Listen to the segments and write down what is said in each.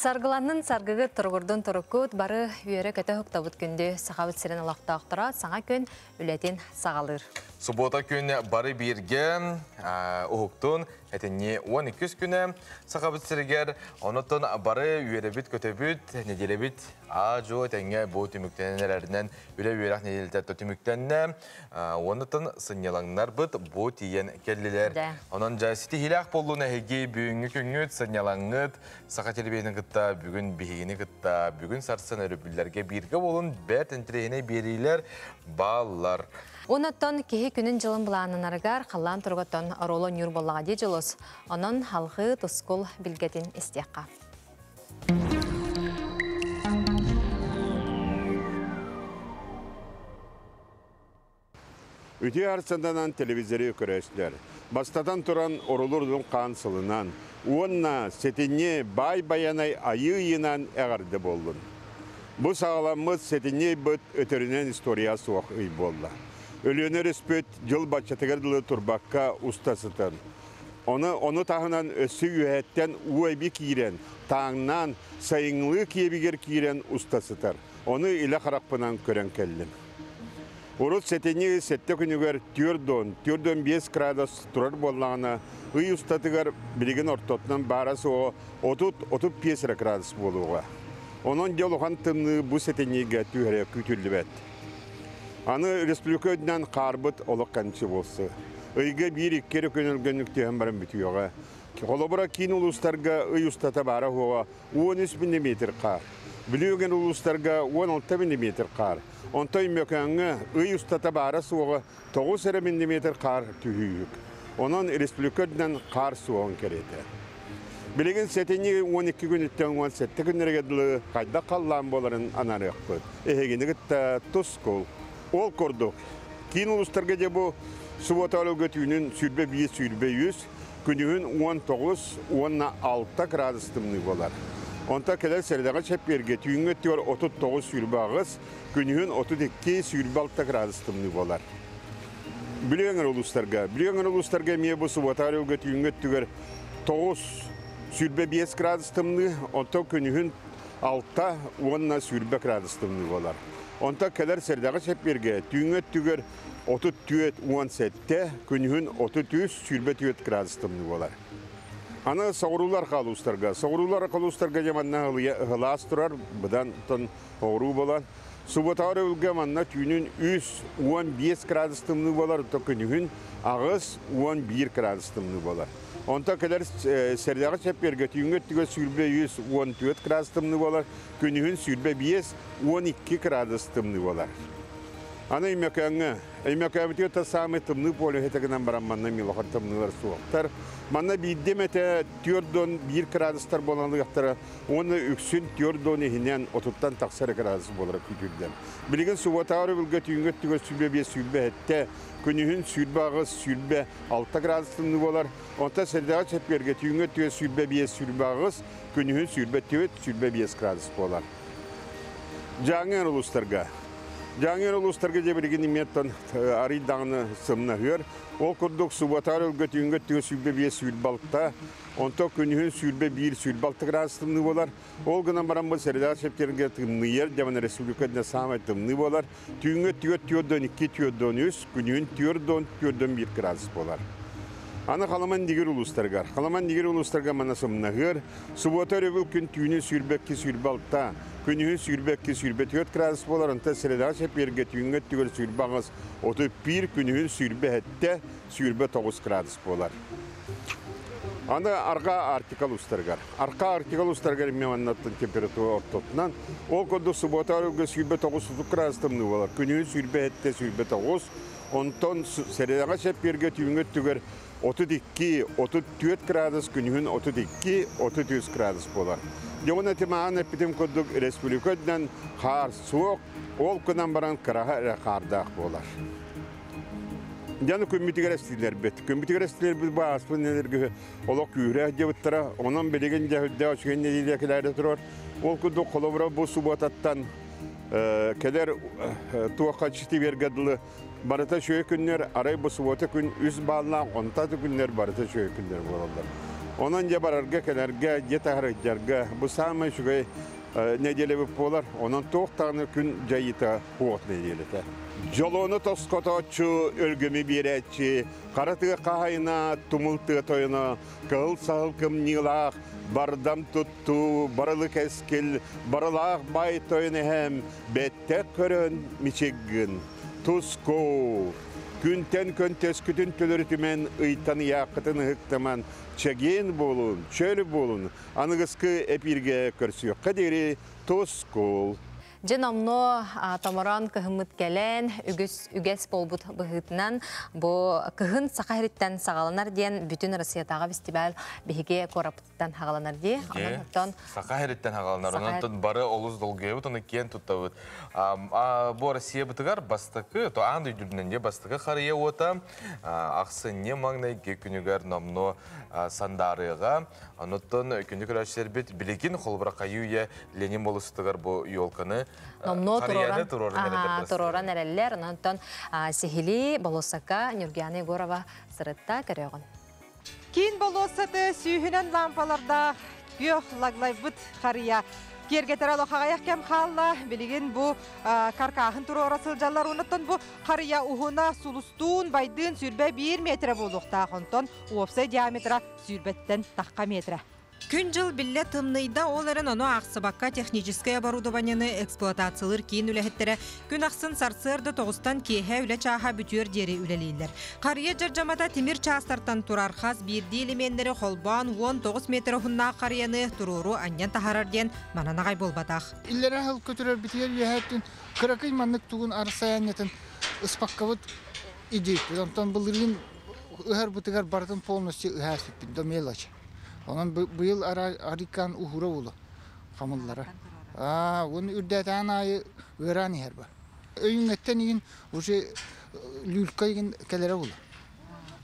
Sargılanın sargıgı turgurdun turukut barı üyere kötü hıktavut gündü sağabıt siren alaqtağıqtıra sağa gün ületin sağalır. Subota gün barı birge uhuktun etini 12 güne sağabıt sirger onutun barı üyerebit kötebüt nedelebit ajo tenge bu tümüktenelerinden üle üyerak nedelete tümüktenine onutun sınyalanlar bıt bu tiyen kelliler. Onunca siti hilak bolluğuna hegi büyüngü küngüt sınyalanıt sağa telebiyinin gıtta bugün bihigini gıtta bugün sarsın örübüllerge birge olun bet entreyine biriler bağlar. Onuttan kehi günün жылын бұланын арығар қалан тұрғыттан ролон юрболаға де жылыз. Onun halkı тұскул білгетін істеққа. Үте арсынданан телевизоры көрәшілер. Бастадан тұран орылырдың қансылынан, онна сетіне бай-баянай айы-йынан әғарды болдың. Бұл сағаламыз сетіне бұд өтірінен история суақ үй болды. Ölüner üspüt yıl başçatıgırdılı turbakka ustasıtın. Onu tahınan ösü üyetten uaybi kiren, tağından sayınlığı kiyebigir kiren ustasıtır. Onu ile harapınan kören kellim. Urut seteni sette günüger türdön 5 gradas turar bollağına ıy ustatıgır biligin ortotnan barası o 30 gradas boluğa. Onun yoluğan tımlı bu seteniga tühere kütüllü bet. Anı Respublikadan karbıt oluk kançı bolsa. Iyge bir ikkeri könülgönlükte barın bitiyoga. Kolobura kin uluslarga ıy ustata bara hova 13 mm kar. Biliyogen uluslarga 16 mm kar. Ontay mökönge ıy ustata bara soğa 9 mm kar tühüyük. Onun Respublikadan kar soğun kerete. Bilgin seteni 12 günütten 17 günlerge kayda kallan boların anarı yaptı. Ehegini gitta tuskul. Ol korduk. Kin uluslarga de bu subotalı götüğünün sürbe 1 sürbe 100, günüğün 19-16 gradustımlı bolar. Onta keler serdağa çepberge tüğün götüğür 39 sürbe ağız, günüğün 32 sürbe 6 gradustımlı bolar. Biliyorlar uluslarga miye bu subotalı götüğün götüğür 9 sürbe 5 gradustımlı, onta günüğün 6-10 sürbe gradustımlı bolar. Onta keler serdağı çepberge tüğün götüğür 34-17, günüğün 33 sürbe 4 gradustımlı bolar. Ana sağrular kalustarga. Sağrular kalustarga jamanna hılas turar, budan ton hoğru bolan. Subotarı ülgemanna tüğünün 3-15 gradustımlı bolar, günüğün ağız 11 gradustımlı bolar. Onta kadar serdağı çepberge tüğün götüğür sürbe 100 14 gradustımlı bolar, günüğün sürbe 5 12 gradustımlı bolar. Ana imekâmeti öte sami tımlı polu hetekinden baran manna milokar tımlılar soğuktar. Manna biddemete türdon 1 gradustar bolanlı yaktara, onu üksün türdon ehinen otuttan taksarı gradusu bolara kütüldен. Bilgin subotarı bilge tüğün götüğür sürbe 5 sürbe hette, günüğün sürbe ağız sürbe 6 gradustımlı bolar. Onta serdağı çepberge tüğün götüğür sürbe 5 sürbe ağız, günüğün sürbe 4 sürbe 5 gradus bolar. Jangen uluslarga. Jangen uluslarga cebergin nimettan ari dağını sımna hör. O kurduk subotarı götüğün götüğür sürbe 5 sürbe 6, onta günüğün sürbe 1 sürbe 6 gradustımlı bolar. Ol gınan baran bu serdağı çepberge tımlı yer, Jaman Respublika'da samet tımlı bolar. Tüğün götüğür tüyordon 2 tüyordon 3, günüğün tüyordon 1 gradus bolar. Ana kalaman digir uluslarga. Kalaman digir uluslarga manasım nahır. Subotarı bil gün tüyünü sürbe 2 sürbe 6, günüğün sürbe 2 sürbe 4 gradus bolar. Onta serdağı çepberge tüğün götüğür sürbe ağız 31, günüğün sürbe hette sürbe 9 gradus bolar. Ana arka artikal ustargar. Arka artikal ustargar mi anlattın temperatürü ortatından. O kodu subotarı sürbe 9 gradustımlı bolar. Günüğün sürbe hette sürbe 9. Ondan serdağı çepberge tüğün götüğür 32, 34 gradus, günüğün 32, 33 gradus bolar. Yolun etimağın epitim koduk Respublikadan kar soğuk, ol kudan baran kıraha kardağ bolar. Yani kümbütü gerestiler bet. Kümbütü gerestiler biz bu aspın nelerge olak yüreğe cevittere, onun belegen cehilde açığın nedilekilerde durur. Ol kuduk kolobra bu subotattan keder tuğaqa çiti vergedili barata şöyle günler aray bu subota gün üz bağlan onta günler barata şöyle günler bolarlar. Onun ya bararga kelerge yetaharıjarga bu samay şugay nedeli bir polar. Onun toğtanı gün jayita hoğut nedelete. Jolonu toskotoçu ölgümü biretçi, karatığı kahayına, tumultığı toyuna, kıl sağılkım nilaq, bardam tuttu, barılık eskil, barılaq bay toyunu hem, bettek körün miçiggin, tusko. Günten köntes kütün tülürtümen ıytanı yakıtını hıktaman çegin bolun, çölü bolun, anıgıskı epirge körsüyor. Kaderi toskol. Jenamno tamaran kıhımıt gelen, üges bolbut bıhıtından bu kıhın sakahiritten sağalanar diyen bütün Rusya'dağı festival bihige korapıttan hağalanar diye. Sakahiritten hağalanar. Ondan barı oluz dolguya bud, onu kiyen tuttavut. Bu Rusya bıtıgar bastıkı, to andı yüdüründen de bastıkı xarıya ota, ақсы не маңнай gekünüger namno sandarıga. Ondan kündük raşlar bit bilgin xolbıra kayuya Lenin bolustıgar bu yolkanı. Nomno turoran ereller, ondan sihili bolosaka Nurgane Gorova sırıtta görüyorsun. Kin bolosatı sühünen lampalarda yok laglayıbıt xarıya. Gergeter aloxağayak kem xalla bilgin bu karkahın turora sıljallar unuttun bu xarıya uhuna sulustun baydın sürbe 1 metre buluqta xonton uopsay diametra sürbetten taqqa metre. Күн жыл билле тымныйда оларын оно ақсыбаққа техническое оборудованияны эксплуатациялыр кейін үләхеттері күн ақсын сарсырды тоғыстан кейхе үлі чаға бүтер дері үлелейлер. Қария жаржамада темір частартан турар қаз бірді элементтері холбан 19 метр хүнна қарияны туруру аньян тахарарден мананағай болбатақ. Иллері хыл көтірер бітер ехеттін қырақый маннық туғын арсаянетін ұспаққавыт идейт. Онтан бұлырын ұғар бұтығар бардың полностью ұғасыппін, домелачы. Onun bu yıl Arikan uhura olu hamıllara. Onu ürdeten ayı öğren herba. Öyüngetten yin uşe lülkayın kelere olu.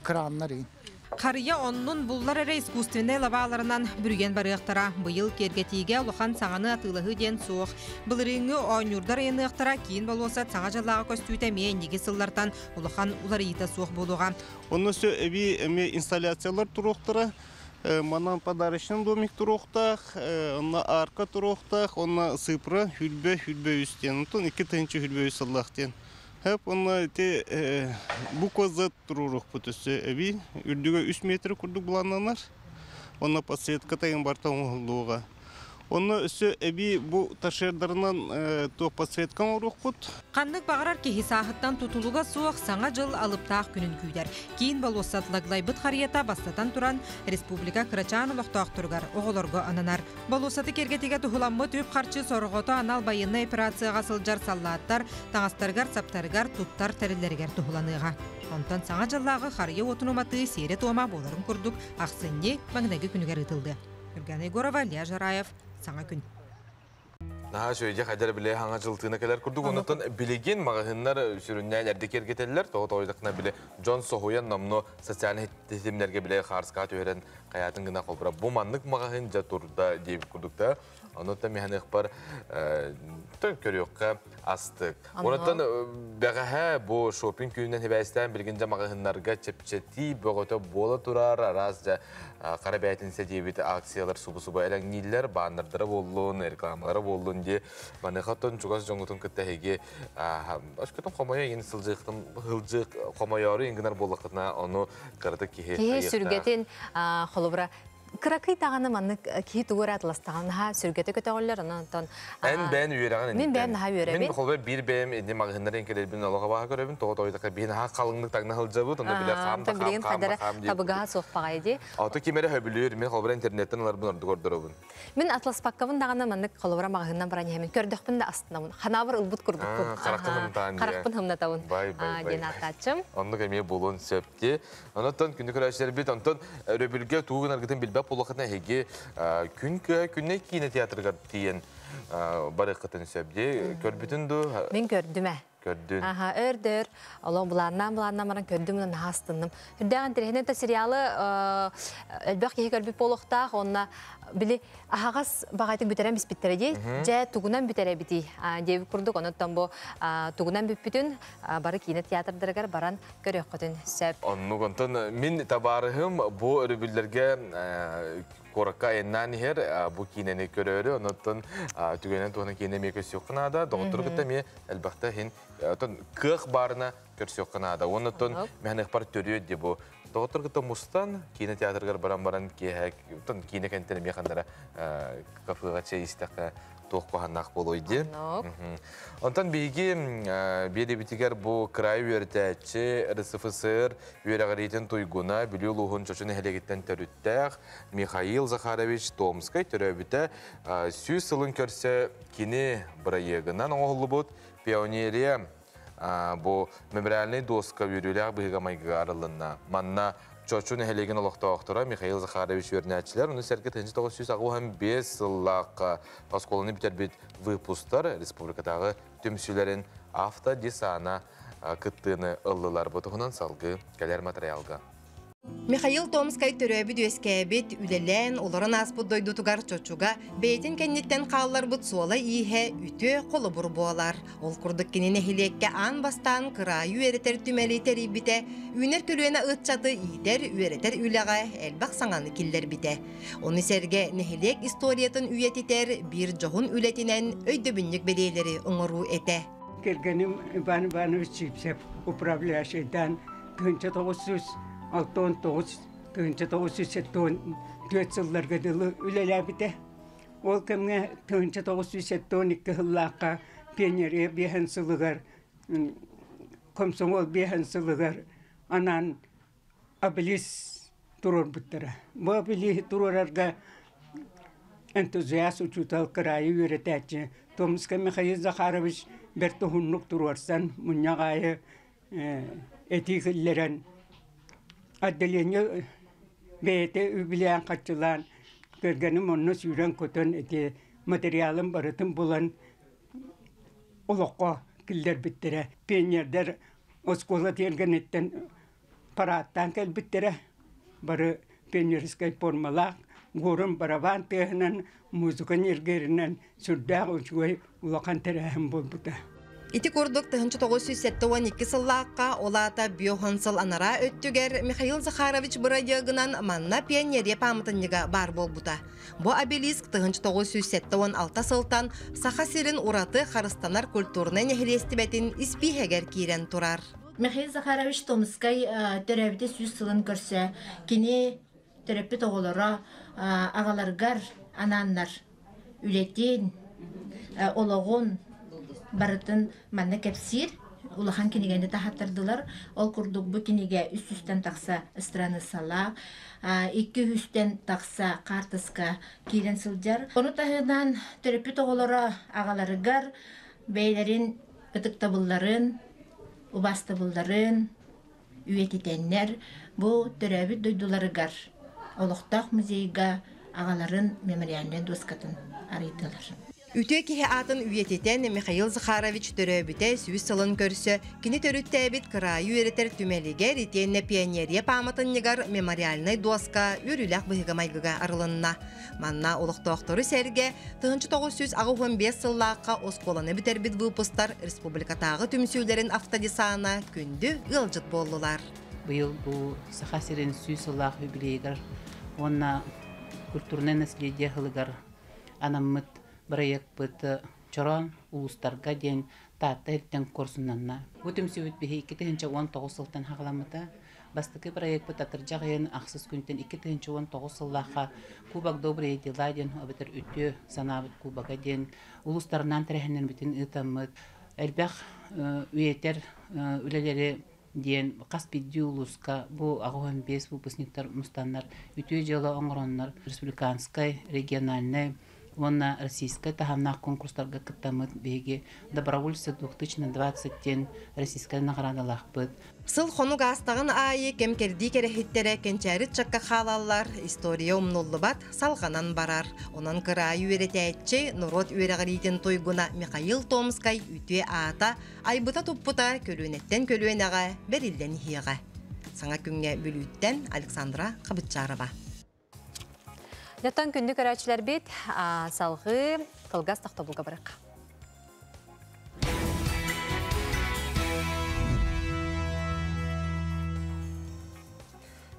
Kranlar yin. Қария оннун буллар эре искусственный лаваларынан бүрген барыақтара быйыл кергетиге улахан саңаны атылығы ден суық. Бұлырыңы ойнюрдар енықтара кейін болуса саңа жалаға көстүйті мейіндегі сыллартан улахан улар иіті суық болуға. Оны сө әбі инсталляциялар тұруқтары, манан подарочный домик тұруқтақ, оны арка тұруқтақ, оны сыпры хүлбе үстен, оны 2 тәнчі хүлбе үсталлақтен. Hep onlar bu kozat dururuk putusu evi. Ürdüge 3 metre kurduk bulananlar. Ona pasiyet katayın bartan olduğuğa. Onu üstü evi bu taşırlarından to pasiyetkan uruk put. Qanlık bağırar ki hisahıttan tutuluğa soğuk sana jıl alıp tağ günün küyder. Кейін balosat laglaybyt xariyata bastatan turan Respublika Kıraçan uluqtaq turgar oğularga ananar. Balosatı kergetege tuhulanma tüp qarçı sorğoto anal bayınna operatsiyaga sıljar sallattar, taŋastargar, saptargar, tuttar terillerger tuhulanıga. Ondan sana jıllağı xariya otunumatı seyre toma boların kurduk, ақсынне маңнagi күнігер ытылды. Nurgane Gorova, Lia Jarayev, Sana gün. Naha şöyle kadar bile hangi жылтына kadar kurduk. Ondan bilgin mağazınlar sürünlerlerde kergeteller. Toğuydakına bile John Sohoyan namlı sosyal hizmetlerge bile xarskat öğren hayatın gına kolbura. Bu manlık mağazınca turda diye kurduk da. Ondan mehane xbar körüyokka astık. Ondan beğe bu shopping köyünden hibastan bilgince mağazınlarga çepçeti boğota bola turar arazca Karabeyat'ın sediyebeti aksiyalar subu elen niller bannerlara bolluğun, reklamlara bolluğun diye bana xatın çuğaz jonğutun kıttahege aşkıtın komaya yeni sılcıqtım hılcıq komayarı inginar bollaqtına onu kırdık ki Ki sürgetin xolubra Kırakıy tağını manlık ki tuğur atlastan ha sürgete kötüğüller ondan. Ben üyerağın. Ben daha üyerağın. Ben xolubra bir benim indi mağazınların kedelbin Allah'a bağa görevin toğuydaka bir ha kalınlık tağına hılcabı onda bile xam diye. Tabıgaha soğpağıydı. Auto kimere höbülüyor men xolubra internetten alar bunlar gördürübün. Men Atlas Pakkavın tağına manlık xolubra mağazından baran hemen kördükpün de aslında. Xanavır ılbut kurduk. Qarakpın hımna tavın. Denataçım. Onda kemiye bulun söpti. Ondan kündük öğrenciler bit ondan röbülge tuğun argıtın bilbap olaqtına hege künne kine tiyatrga diyen barıqtın söpti. Körbütün du. Men gördüme. Көрдүн. Aha, ördür. Olan bulandan maran kördümün hastınım. Hürdağın terehinin de serialı elbaq ki görüp boluqtaq onna bili ahağas bağaytın büterem biz bitteredi. Je tugunan bütere biti. Devi kurduk onuttan bu tugunan bütün barı kine tiyatrdagar baran görüyor kötün söp. Onu konton min tabarıhım bu örübüllerge Korakka ennan her bu kineni köröre ondan tügenen tohun kinemi kösüyor da doktor gitme elbette hin ton kırk barına kösüyor da ondan mehnek par törüyor diye bu doktor gitme mustan kine tiyatrgar baran ki ton kine kentene mekanlara kafaya şey istek tohku hannak boloydu. Ondan bilgi bir de bitiger bu kray yöreteci RSFSR yöregaritin tuyguna biliyorluğun çocuğun helegitten terütter Mikhail Zakharovich Tomskay töröbüte süs yılın körse kini brayıgından oğlu bud pioneriye bu memorialni doska yürüyler bıgamayga aralığına manna çocuğun helegin olaqtağıqtıra Mikhail Zakharovich yörenetçiler onu serket 1995 yıllık paskolunu biterbit выпустар республикадағы түмсүлерін автодесана кыттыны ыллылар бұтығынан салғы кәлер материалға. Михаил Томскай төрөбү дөскәбит үлелен оларын аспыт дойдутугар чочуга бейтин кенниттен қаллар бұт суала ихе үтө қолы бұр болар. Ол күрдік кенене хилекке ан бастан кырайы үйеретер түмәли терибите, үйнер төлуена ытчаты ийтер үйеретер үлеға әлбақ саңаны киллер бите. Оны серге нехилек историятын үйетитер бір жоғын үлетінен өйдөбіннік белейлері ұңыру ете. Келгенім Иван Иванович Чипсев, управляющийдан 1969-1974 жылларға дылы үлеләбіде. Ол кемге 1972 жыллаққа пионерия бейхен сылығар, комсомол бейхен сылығар, анан абилис тұрор бұттыра. Бұл абилис тұрорарға энтузиаст учутал крайы үйретәтчі. Томска Михаил Захарович бір тұхынлық тұрорсан, мұнағайы этикілерін Addeliyeni beyte übileyen kaçılan görgenim onu süren kötün eti materyalın barıtın bulan uluqa killer bittire. Peynirder oskola tergenetten parattan kel bittire. Barı peyniriskay formalak gorun baravan tehnen muzukan yergerinden sürdağ uçuy ulaqan terehen bulbuta. Ити курдук 1972 сыллааққа олата биохансыл анара өттүгер Михаил Захарович бұрайығынан манна пионерия памытынныға бар болбута. Бу обелиск 1976 сылтан саха сирин ураты харыстанар культурны нехилестібетін испихегер кирен турар. Михаил Захарович Томскай төрәбіде сүз сылын көрсі, кені төрәпі тоғылыра ағаларғар ананнар үлетін, олығын, барытын манна кепсир улахан кинигенде тахаттырдылар. Ол курдук бу киниге үстүстен такса страны сала, 200-тен такса картыска кирен сылжар. Оны тахыдан төрөпү тоголора агаларыгар бейлерин ытыктабылларын, убастабылларын үйетитеннер бу төрөбү дойдуларыгар олуктак музейга агаларын мемориальный доскатын арыйтылар. Үтө кихе атын үйететен Михаил Захарович төрөбүтэ сүз сылын көрсө, кини төрүттәбит кырайы үйретер түмелигер итенне пионерия памытыннигар мемориальный доска үрүләк быгамайгыга арылынна. Манна олуктооктору серге 1995 сыллаакка осколаны битербит выпустар республикатагы түмсүүлерин автодесана күндү ылжыт болдулар. Быйыл бу сахасирин сүз сыллаак юбилейгар, онна культурный наследие хылыгар анаммыт проект быт чорон улустарга ден тата эртен курсунанна. Бутум сөйт бихи 2019 сылтан хагламыта. Бастыкы проект быт атыржагын аксыз күнтен 2019 сыллаха Кубок добрые дела ден обетер үтө санабыт кубага ден улустарынан терехнен бүтүн ытамыт. Элбах үйетер үлелери ден Каспий улуска бу агын бес выпускниктар мустаннар үтө жылы оңроннар республиканскай региональный онна российская тахамнах конкурстарга кыттамыт беги добровольцы 2020-тен российская наградалах быт. Сыл хонуг астагын айы кемкерди керехиттере кенчәрит чакка халаллар история умнуллыбат салганан барар. Онан кырай үеретәйтче Нород үерегәритен тойгуна Михаил Томскай үтүе ата айбыта туппута көлүнеттен көлүенага берилден хига. Саңа күнгә бүлүттен Александра Кабытчарова. Яттан күнді көрәчілер бет, салғы қылғас тақтабылға барық.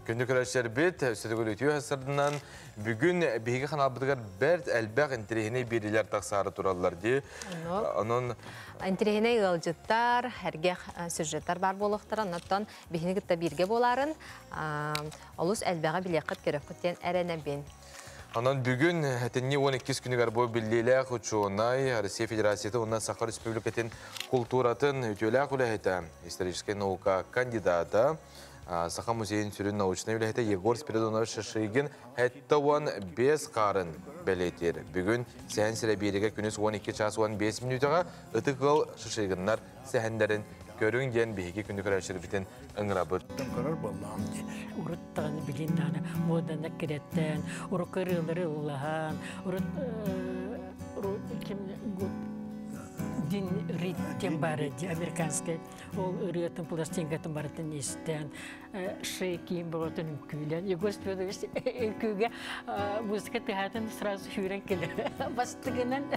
Күнді көрәчілер бет, сөтігіл өтеу әсірдінен бүгін бейгі қаналбыдығар бәрт әлбәқ интерегіне берілер тақсары туралылар де. Интерегіне ғылжыттар, әрге сүржеттар бар болуқтар, аннаттан бейгіне күтті бірге боларын, олыс әлбәға білеқіт көріқіттен әрәне бен. Анан бүгін әтінне 12 күнігер бой білдейлі құтшуынай Россия Федерацияты онна Саха Республикатын культуратын өтеулі құлайыта историческая наука кандидата Саха музейін сүрін научный үләйті Егор Спиридонович Шашигин әтті 15 қарын бәлейтер. Бүгін сән сірі береге күніз 12 час 15 минутыға ұтықыл Шашигиннар сәхендерін көрің ден бейге күнді көрәшір бітін ыңырабыд. Урыттағаны біліндағаны моданы кереттен, ұрықырылары ұллаған, дин риттен бары, американский, ол үретін пластинкатын барытын естен, шей кейін болатын күйлен. Егор Спиридонович күйге музыка тығатын сразу хүрен келер. Бастығынан.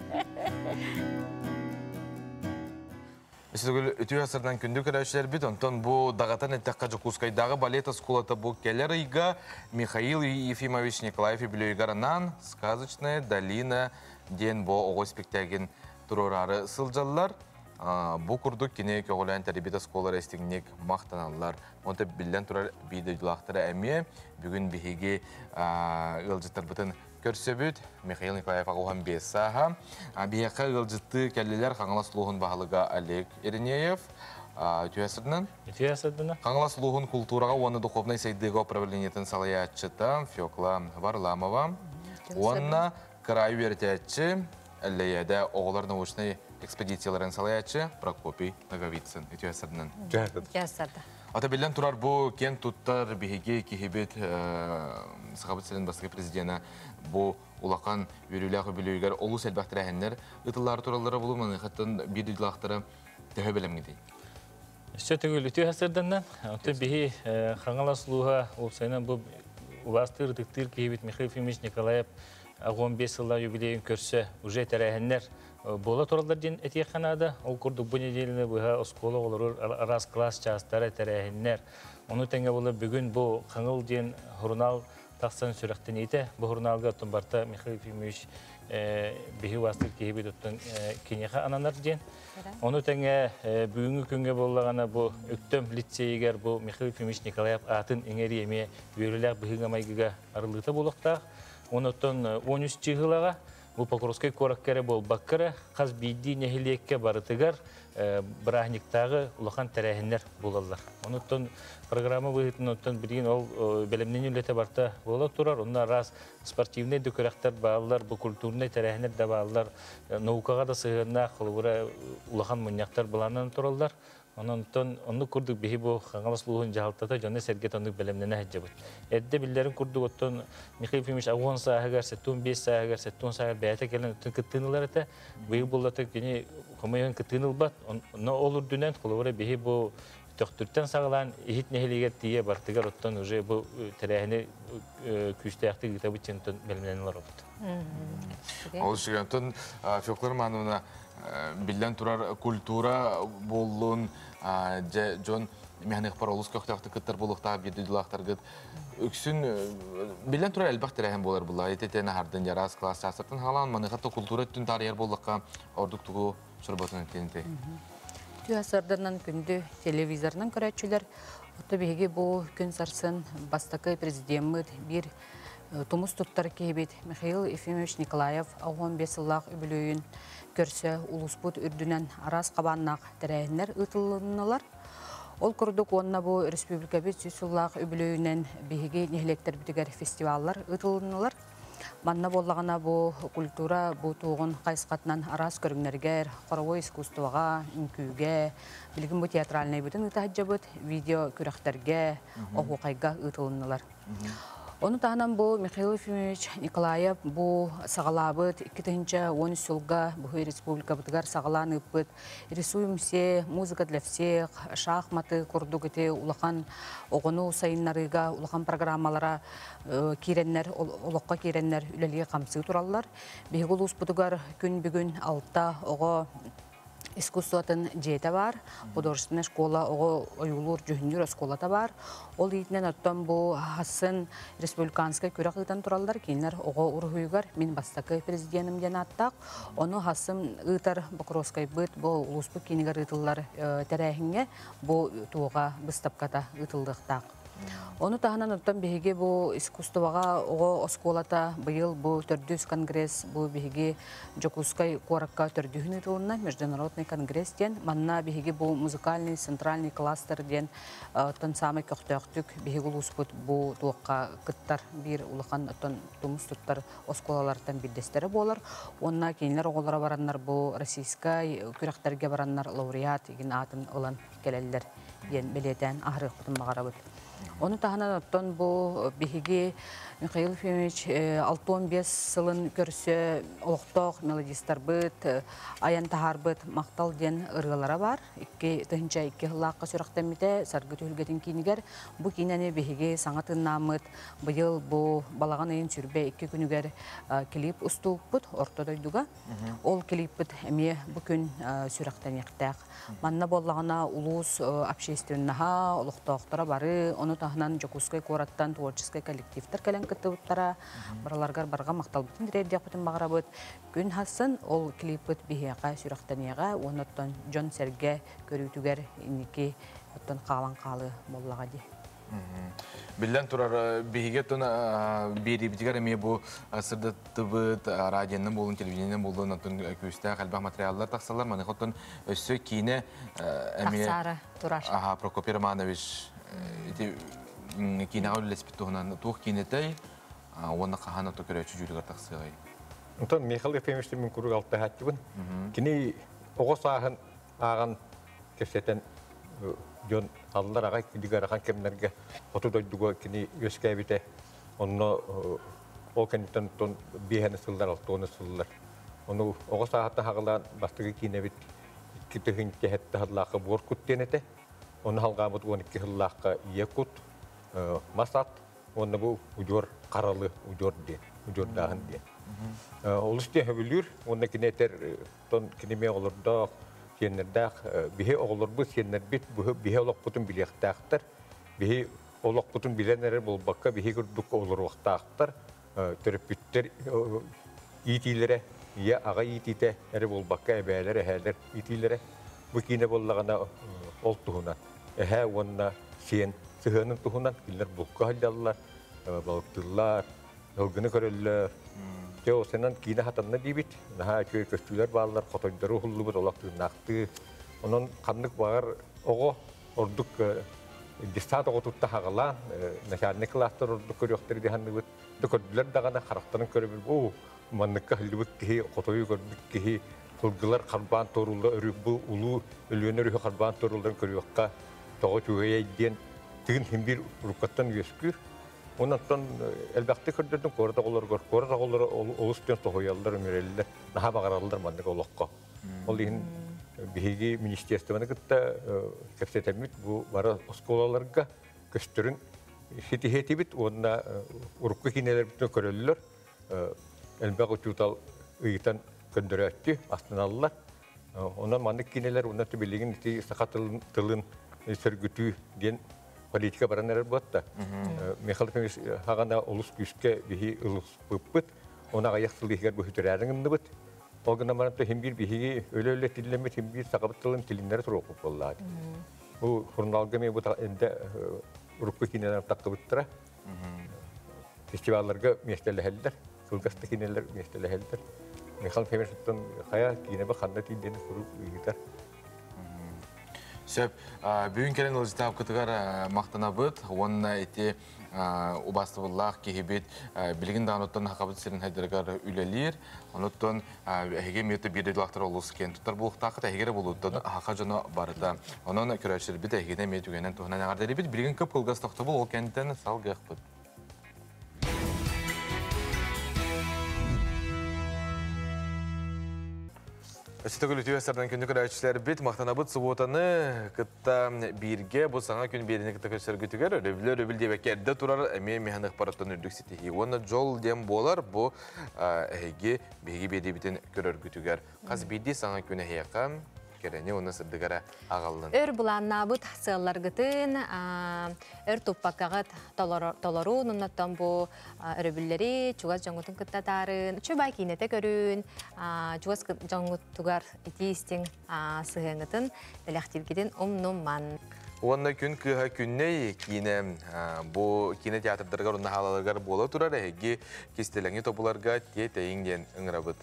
Өсігіл өтеу асырдан күнді көрәшілер бет, онтан бұл дағатан әттіққа Жокускайдағы балет сколата бұл келер иға Михаил Ефимович Николаев Юбилейгаранан сказочная долина ден бұл оғой спектәген тұрорары сылжалылар. Бұл күрдік кене көғылайын тәрбеті сколар әстігінек мақтаналылар. Онты білден тұрар бейдейлілақтары әме бүгін бейге ғылжыттар бұтын көрсөбүт Михаил Николаев ағуған бесаға. Бейеқі ғылжытты кәлілер қаңылас луғын бағылыға Олег Иринеев. Өтуясырдынан? Қаңылас луғын культураға оны духовной сайдыға управлениетін салаятчыта Фёкла Варламова. Онна край вертячы әлләйәді оғылар научный экспедицияларын салаятчы Прокопий Наговицын. Өтуясырдынан? Ясырды. Ата білден тұрар бұл кен тұттар бейге кейбет Сақабыт Селен бастығы президенті бұл улақан өріліғі білуігер олу сәлбәқтір әхендер ұтылары туралары болу мұны қаттың бір үділақтары төхі білімгі дей. Сөтігіл үті әсірдіңнен, өті бейі қаңала сұлуға олсайынан бұл ұластыр, дықтыр кейбет Михаил Ефимович Николаев 15 жылда юбилейін көрсе уже тәрәхендер бола туралдар ден әтек қанады. Ол күрдік бұл неделіні бұға осколы олар арас класс частары тәрәхендер. Оны тәңге болы бүгін бұл қаңыл ден хұрнал тақсан сүріқтен еті. Бұл хұрналға өттін барта Михаил Ефимович бейі уастыр кейбет өттін кенеға ананар ден. Оны тәңге бүгінгі күнге болағана бұл үктім лицейгер бұл Михаил Ефимович Николаев атын еңері еме бөріләқ бұғыға майгыға арылыты болықтақ. Оны өттін 13 жылаға бұл Покровской кораккері бол баққыры қаз бейді нәхилекке барытығар бірахниктағы ұлақан тәрәхінлер болалар. Оны өттін программа бұғытын өттін бірген ол бәлемнен үлеті барта бола тұрар. Онына раз спортивный дөкірақтар бағалар, бұл культурный тәрәхінлер де бағалар, наукаға да сығырына қылғыра ұлақан мұнияқтар бұланан тұралар. Оны күрдік бейі бұл қаңалас луғын жағалтата жоны сәргет ондық бәлемнені әджі бұд. Әдді білдерін күрдік оттын Михаил Ефимович 10 сағығар, 15 сағығар, 10 сағығар бәйті кәлін өттін күттінілер әті. Бейі бұллаты кені көмейін күттініл бат. Оны олыр дүнен құлығыры бейі бұл төқтүрттен сағылан ехет нәхелегер тие бартығар оттын уже бұл тәрәхіні күстаяқты ғыта бұд чентін бәлемненілер опыд. Ол шығантын Фёклар Мановна билден турар культура болуын жон механик паролус көқтақты кыттар болуқтағы бедудылақтар гыд. Үксін билден турар әлбақ тәрәхен болар бұла. Ететені хардын жарас класс жасыртын халан манықатты культура түн тарияр болуққа ордық тұғы шұрбатының кенте. Түйасырдырынан күнді телевизорынан көрәтшілер. Оты беге бұл күн сарсын бастақы президент бір Тумус туттар кейбет Михаил Ефимович Николаев 15 жыллақ үбілөйін көрсе улуспут үрдінен арас қабаннақ тәрәйінлер ұтылынылар. Ол күрдік онына бұл республика бет 100 жыллақ үбілөйінен бейге нехелектер бітігер фестиваллар ұтылынылар. Манна боллағына бу культура бу туғын қайсқатынан арас көріңнергер, қоровой искусствоға, үнкүйге, білгін бу театральный бүтін ұтахаджа бұд, видео күрәқтерге, оғу қайға ұтылынылар. Оны тағынан бу Михаил Ефимович Николаев бу сағалабыд 2-10 сылға бұхы республика бұтығар сағалан үппіт. Рисуем все, музыка для всех, шахматы, күрдік ете, улақан оғыну сайынларыға, улақан программалара кейреннер, олыққа кейреннер үлеліге қамсы тұралылар. Бейгіл ұс бұтығар күн бүгін алтта оғы искусствотын жете бар, художественная школа, оғы ойулур жүхіндер школата бар. Ол етінен оттан бұл хасын республиканскай көрі қытан тұралдар, кейінлер оғы ұрғыйгар, мен бастақы президентімден аттақ. Оны хасым ұйтар Бақыровскай бұд, бұл ұлыспы кейінігер ұйтылар тәрәхінге, бұл туға бұстапқата ұйтылдықтақ. Оны тағынан оттан беге бұл искусствоға оғы осколата бұйыл бұл төрдүс конгресс, бұл беге Жокускай қораққа төрдүхін ұтылына международный конгресс ден, манна беге бұл музыкальный центральный кластер ден оттан самай көқтөқтік беге ұлыспыт бұл туаққа күттар бір ұлыған оттан тұмыс тұттар осколалардан білдестері болар. Онына кейінлер оғылара бараннар бұл российскай күрәқтерге бараннар лауреат еген атын ұлан келелер ден білетен ағырық бұтын мағара бұд. Оны тағынан оттан бұл беге Михаил Ефимович 6-15 сылын көрсі олықтоқ мелодистар бұд, аян тағар бұд, мақтал ден ұрғылара бар. Тұхынша 2 ғылаққа сұрақтан мете, сарғы түйілгетін кейінігер. Бұл кейінәне беге саңатын намыд, бұйыл бұл балаған айын сүрбе 2 күнігер клип ұстуып бұд, ортодойдуға. Ол клип бұд әме бүкін сұрақтан ектәқ. Манна болағына улус общественнаға олықтоқтара бары, оны тағынан Жокускай қораттан творческий коллективтер кәлін кыттыбыттара, бараларгар барға мақтал бұтын дірердек бұтын бағара бұд. Күн хасын ол клип бұд бігеға сұрақтанеға, оныттан Джон Серге көрітігер инеке оттан қалан қалы боллаға де. Білден тұрар бігеге тұн бері бітігер әме бұл сырдытты бұд, радиянның болын, телевизионның болын, көсті қалбақ материалдар тақсалар, маны қоттын өссі кейіне Тақсары тұрар. Прокопий Романович кейіне ғау ләспет тұғынан тұқ кейінетай, оны қағаны тұқ көрі жүрігер тақсығай. Онтан Михаил Ефимовичті мен көрік алты хаттыбын. Кені оғыз ағын кесетен жон алылар ағай кедігер аған кемдерге оту дойдуға кені өскәй біте. Оны ол кәнеттен бейхені сылдар, алтуыны сылдар. Оны оғыз ағаттан ағылан бастығы кейіне біт кітігін кәхетті ғылақы бұр күттен еті. Оны халғамыд 12 ғылақы ие күт, масат, оны бұл ұжор қаралы ұжор ден, ұжор дағын ден. Олыс ден өбілір, оны кенетер кенеме олырдақ, сенердақ, бейе оғылыр бұл сенер бет, бейе олақ бұтын білектақтар, бейе олақ бұтын біленері бұл баққа бейе күрдік олыр оқтақтар, түріппіттер итилері, аға итите, әрі бұл баққа әбәлері, әлер итилері, бұл кейіне болағына ол тұғынан. Әхә онына сен сығының тұғынан келер бұққа халдалылар, балықтылар, ылғыны көрілілер. Жау сенен кейіне хатанына дейбіт, наға көй көстілер балылар, қотойдары ұлы бұд, олақты нақты. Onun kanlık bağır, oğu orduk distat oğututta hağılan, neşanlı klaslar orduk körüyokları dihanlı bud. Dökürdüler dağına karakterin körübül, o manlıkka hıllıbık kihi, kotoyu gördük kihi, kılgılar karban torulda örük bu, ulu ölüyen örüğü karban toruldan körüyokka, toğu çuğaya iddiyen, tığın himbir rukattan yüskür. Ondan sonra elbette kördürdüm, korda oğulları oğustan toğuyalılar, ömüreliler, naha bağırarlılar manlık oğlukka. Olayın Bihigi ministerstvanı kıtta kapsetemit bu vara skolalarga köstürün heti bit onda urukku kineler bütün körüller elbette tutal ıyıtan gönderetti aslında ona mandık kineler onda tübeliğin iti sakatılın sergütü diyen politika baranlar batta Mihal Efimiz hagana olus güske bihi ulus pıpıt ona ayak sılihgar bu hütürerinin nıbıt Olgunamaranto himbir bihi öyle dillemet himbir sakabıtılın tilinleri sorup vallahi. Bu hurnalgame bu ende urukku kineler takıbıttıra. Festivallarga mestelle helder, kılgasta kineler mestelle helder. Mihal Efimiz kaya kine bak handa tindeni sorup gider. Сөп, бүгін келен ұлжытап күтігер мақтана бұд, онына еті убасты бұллақ кейбет білген дағыноттан хақабыт сирин хайдырғар үлелер, оныттан әйге меті берді лақтыр олысы кен тұттар бұлықтақыт әйгері болуыттан хақа жоны барыда. Оның көрәшір біт әйгеде меті үгенен тұғынан ағардары біт, білген көп қылғас тоқты бұл ол кәнттен салғық бұд. Өсітігіл үтіуестерден күнді көрәшілер бет мақтана бұд сұбуытаны күтті бірге бұл саңа күн беріне күтті көшір күтігер өбілер дебәке әрді тұрар әме механық параттан үрдік сетехи. Оны жол дем болар бұл әйге бейге бейде бітін көрір күтігер. Қаз бейді саңа күн әйеқам керене оны сырдығара ағалын. Өр бұланна бұд сығылар күтін, өр тұппақағыт толару, нұнаттан бұл өрібілері, чуғаз жаңғытын күттатарын, чөбай кейнеті көрін, чуғаз жаңғыттығар етейістің сығыңытын, дәләқтелгеден омнуман. Онна күн кыға күнне кейіне бұл кейіне театрдарға онна халаларғар бола тұрар, әйге кестеліңі топыларға тетейіңден ұңырабыд.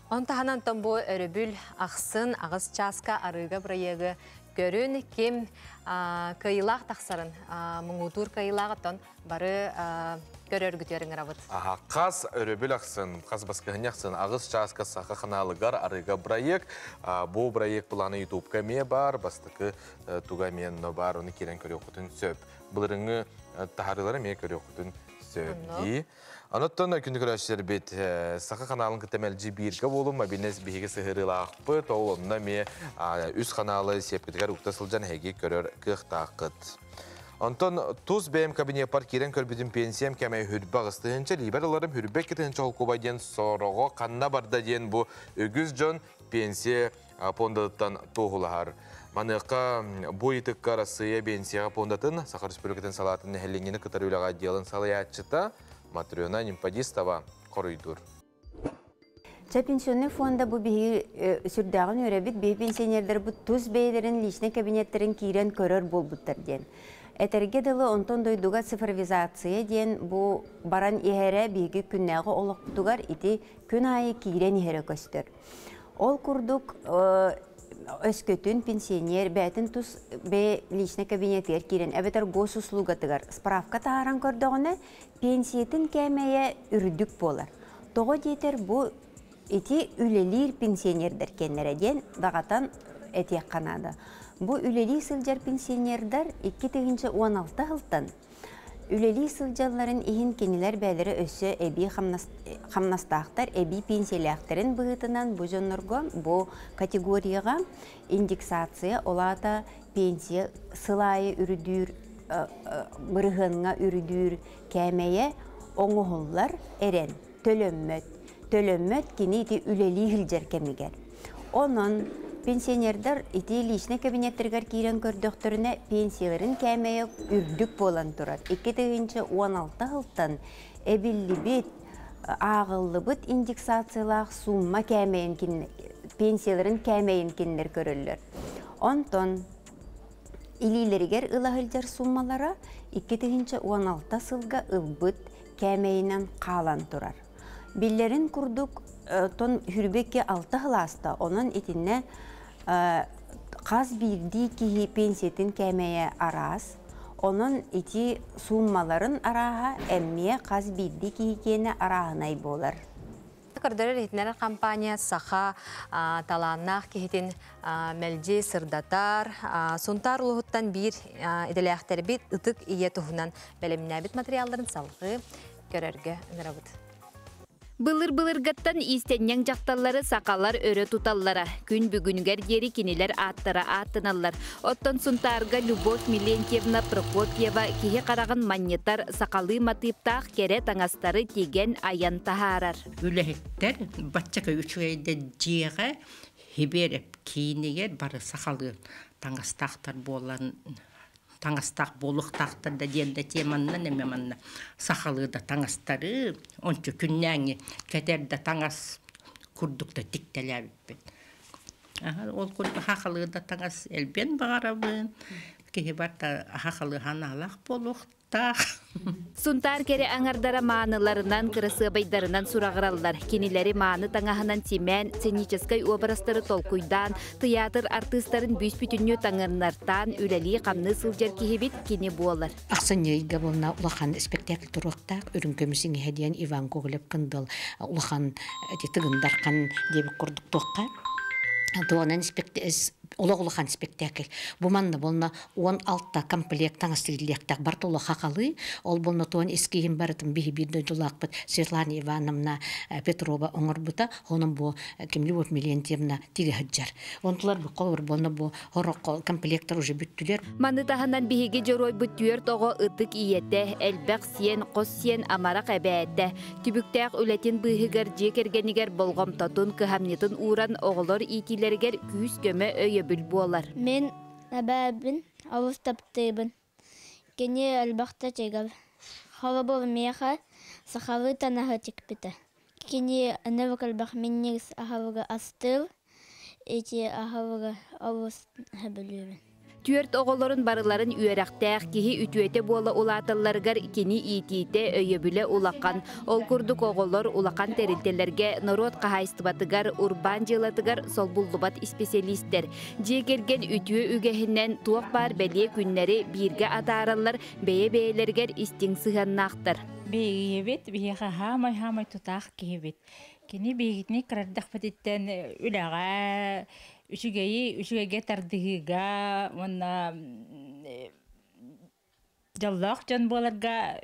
Онтаханан tombo өрөбүл ақсын ағыз часка арыга проегі көрін кем кайылақ тақсарын мұңутур кайылағыттан бары көрөр күтерін ғырабыд. Қаз өрөбүл ақсын, қаз басқығын ақсын ағыз часка сақы қаналығар арыга проек. Бұл проек бұланы YouTube кәме бар, бастықы туға мен бар, оны керен көрі оқытын сөп. Бұлырыңы тахарылары мен көрі оқытын сөп. Анаттан күнді көрәшілер бет сақы қаналын күттемәлжі бірге болу, мобилнес бейге сығырыл ақпы, тоғыл онына ме үз қаналы сепкетігер ұқтасылжан әйге көрер қықтақыт. Антон туз бәйім кабине пар керен көрбетін пенсиям кәмәй хүрбі ағыстығынша, либераларым хүрбәк кетігінші олқуба ден сорығы қанна барда ден бұл өгіз жон пенсия пондадыттан тоғылағар. Маныққа бұл етік қарасыya пенсияға пондатын Сақар Республикатын салатын әхелінгені кітар өліға делін салаятчыта Матрёна Нимпадистова коройдур. Пенсионный фонда bu bihi sürdağın örebit bihi pensionerler bu tuz beylerin lişne kabinetlerin kiren körör bolbuttar diyen. Eterge dılı onton doyduga sıfırvizatsiya diyen bu baran ihere bihi künnäği olaqtugar iti kün ayı kiren ihere köstür. Ol kurduk öskөтүн пенсионер бәтін тұс бе личный кабинеттер керен әбетер гос услугатыгар справка тағаран көрдіғіне пенсиетін кәмәйе үрдік болар. Тоғы дейтер бұл еті үлелер пенсионердер кеннерден дағатан әтек қанады. Бұл үлелер сылжар пенсионердер 2016 жылдан үлелер сылжаларын иhin кенелер бәлері өсі әбей қамнастақтар, әбей пенсиялақтарын бұғытынан бұл жонларға бұл категорияға индексация олата пенсия сылайы үрдүр, бұрғынға үрдүр кәмәйе оңығылар әрен төлөммөт. Төлөммөт кені еті үлелер хілжер кәмегер. Onun pensionerler iti lişne kabinettергер кирен көрдөхтөрүнө пенсияларын кәмәйе үрдүк болан турат. 2016 жылдан эбиллибит агыллыбыт индексациялах сумма кәмәйен пенсияларын кәмәйен киндер көрөллөр. Онтон илилергер ылахылжар суммалара 2016 жылга ылбыт кәмәйенен калан турар. Биллерин курдук тон хүрбекке 6 хласта, onun итинне қаз бирди кихи пенсиятын кәмәйе арас, onun ити суммаларын араға әммие қаз бирди кихи кені арағынай болар. Көрдөрөр итнер компания саха таланнах кихитин мэлжи сырдатар сунтар улуттан бир иделяхтер бит ытык ие тухунан белемнәбит материалларын салгы көрөргө ыңырабыт. Былыр-былыргаттан истеннен жақталары сақалар өрі тұталлара. Күн бүгінгер дері кенелер аттара аттыналар. Оттон сунтарға Любовь Милентьевна Прокопьева кеге қарағын маннетар сақалы матыптақ кере таңастары теген аян тахарар. Үләхеттер батчака үчуәйді жеға хеберіп кейінегер бары сақалы таңастақтар болан таңастақ болуқтақтар да денді теманна немеманна сақалыда таңастары ончы күннәңі кәтерді таңас күрдікті тіктеләбіппен. Ол күрді хақалыда таңас әлбен бағарабын. Кеге барта хақалы ханалақ болуқ Сунтар кере аңардара мааныларынан, кырысы байдарынан сурағыралдар. Кенелері мааны таңахынан семен, сценическай образтары толкуйдан, театр артистарын бүйспүтінне таңырнартан, үләли қамны сылжар кехебет кене болар. Ақсан ейгі болна улахан спектакль тұруқтақ, үрінкөмісің хәдиян Иван Коголев кындыл, улахан тыгындарқан дебі құрдық тоққа. Туанан улахан спектакль. Буманна болна 16 комплект таңастылылықтақ бартолы хақалы. Ол болна туан ескейін барытын бейбейді дұлақпыт Светлана Ивановна Петрова оңыр бұта, оның бұл Кемлеуов Милентьевна тиге хыджар. Онтылар бұл қолыр болна бұл хорақ комплектар уже бүттілер. Маны тағынан бейге жорой бүттүйер тоғы ұтық иетті, әлбәқ сиен, қос сиен амарақ әбәәтті. Түбіктәқ үләтін бұйығыр жекергенігер болғам татын көхамнетін уран оғылыр итилергер күйіс көмі өйі бүл болар. Мен әбәбін ауыз таптыбын. Кені әлбақта чегал. Хава бол меха сахавы танаға текпіті. Кені әнәвік әлбақ меннегіз ахавыға астыл, эти ахавыға ауыз әбілуібін. Түерт оғыларын барыларын үйерақтәқ кеhi үтуеті бола улатыларғар кені итиете өйебілі улаққан. Ол күрдік оғылар улаққан тәрінтелерге народ қағайстыбатыгар, урбан жылатыгар сол бұлдыбат специалистер. Жекерген үтуе үгехінен туақ бар бәле күннері бірге атаралар бәйе-бәйелергер истің сығаннақтыр. Бейгебет, бейға хамай тұтақ кебет. Кені бейгітіне қырардық бәдеттен үліға, Үшігеге тардығыға, онна жаллақ жан боларға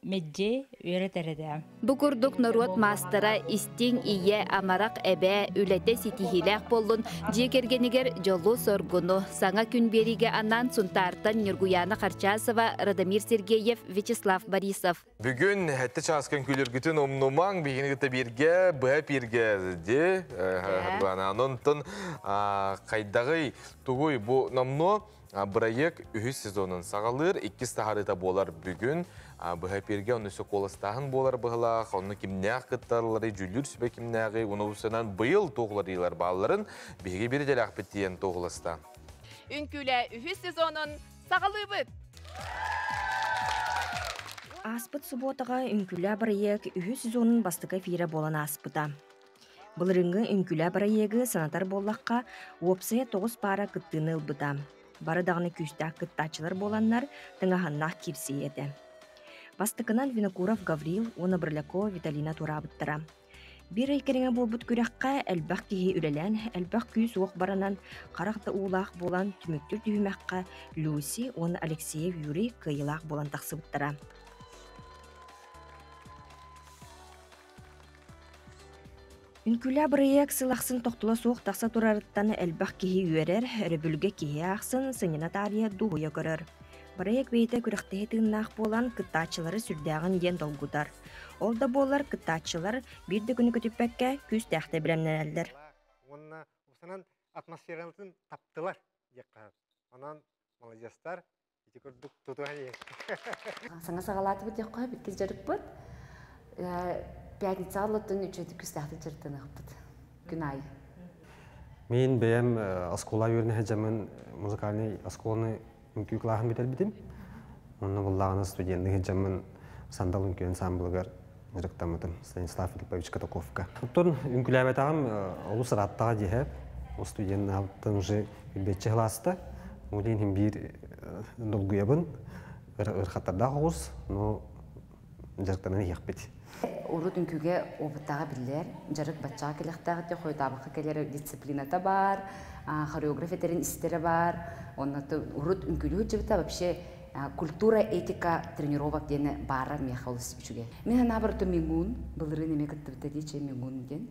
медже өретәреді. Бұқырдық народ мастера истин ие амарақ әбә үләте сетихиләқ болын жекергенігер жолу соргуну. Саңа күн беріге анан Сунтартан Нюргуяна Харчасова, Радамир Сергеев, Вячеслав Борисов. Бүгін әтті часқан күліргітін омнумаң бейгінігіті берге, бұға берге де, анонтын қайдағы тұғой бұ намно Бұрайек үхіз сезонын сағалыр, 2 тағарыта болар бүгін. Бұға перге онысы қолыстағын болар бұғылақ, оны кімнәқ қыттарлары, жүлір сүбе кімнәғі, оны ұсынан бұйыл тоғыларылар баларын беге бередел ақпеттен тоғылыста. Үнкілі үхіз сезонын сағалы бұд! Аспыт сұботыға үнкілі Бұрайек үхіз сезонын бастықы фейрі болан аспыта. Бұлырыңғы үнкілі Бұрайегі санатар болаққа опсыя 9 пара кыттыны ұлбыта. Бары дағыны күстәк кыттачылар боланнар тыңағаннақ кирсе еді. Бастықынан Винокуров Гаврил, оны Бірлякова Виталина турабыттыра. Bir айкеріңе болбыт күрәққа әлбәқ кеге үлелән, әлбәқ күй соғық баранан қарақты уылақ болан түміктір түйімәққа Люси, оны Алексеев Юрий кыйылақ болан тақсыбыттыра. Үнкүлі бірайек сылақсын тоқтыла соқ тақса тұрарыттаны әлбәқ кеге үйерер, әрібілге кеге ақсын сынына тария дуғыя көрір. Бірайек бейті күріқтегі тыңнақ болан кыттачылары сүрдәғын ен долгудар. Олда болар кыттачылар бірді күні көтіппәкке күз тәқті білемнен әлдір. Онына ұсынан атмосфералытын таптылар. Онан молодестар ете көрдік тұтуған ек. Саңа сағалаты бұд еққа біткіз жарық бұд. Пятница аллатын үчеті күстәқті жыртынық бұд. Күн ай. Мен бәйім аскола өріне әжемін музыкальный асколаны үңкі ұқылағын бетел бітім. Оны бұллағына студенті әжемін сандал үңкі ансамблығар жырықтамытым. Станислав Филиппович Катаковка. Бұттын үңкілі әбәтағым олу сыраттаға дехеп. Ол студенті алттың жы бетчі ғыласты. Олейін бір долгуябын. Үрхаттарда қоғыз, но жырықтанын еқ бет. Урут үңкіге обыттаға білер, жарық батчаға келіқтағы де қойдабыққа келері дисциплинаты бар, хореография терен істері бар. Урут үңкілі өтжібіті вообще культура, этика тренировок дені бары меха олысы бүчіге. Мен набырды меңун, бұлыры неме күтті біті дейче меңун ден.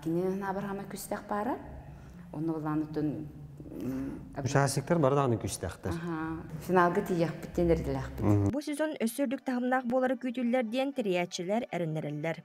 Кенен набыр хама күстәқ бары, оны оланытын Участниктер бардағыны күстәқтір. Финалғы тияқ біттенерділәқ біт. Бұл сезон өсірдік тағымнақ болары күтілерден тіриячілер әрінерілер.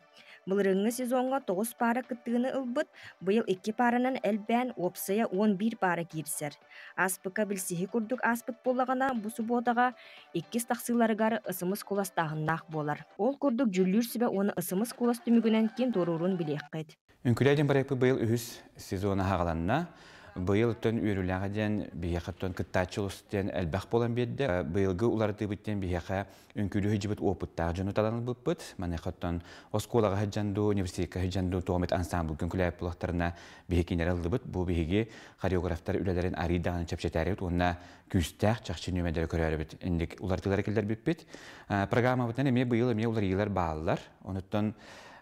Бұлырыңы сезонға 9 пара кыттығыны ұлбыт, бұйыл 2 паранан әлбән опсая 11 пара кирсер. Аспыка білсігі күрдік аспыт болағына бұл сұботаға 2 тақсыларығары ысымыз қоластағыннақ болар. Ол күрдік жүллүр сібе оны ысымыз қолас түмігінен кен торурун білек қайд. Үнкілерден барайпы бұйыл үхіз сезоны хағаланына Быйылтын үрүләгәдән бияхаттан кыттачылыстан әлбәх болан бедде. Быйылгы уларты биттен бияха үнкүлү хиҗибет опытта җаны талан буппыт. Мане хаттан осколага хаҗанду, университетка хаҗанду томет ансамбл күнкүләп булактарына бихекинер алдыбыт. Бу бихеге хореографтар үләләрен аридан чапчатарып, онна күстәк чакчы нөмәдәре көрәбит. Индик улартылар келдер биппит. Программа бутан эме быйыл эме улар еллар баалар. Онуттан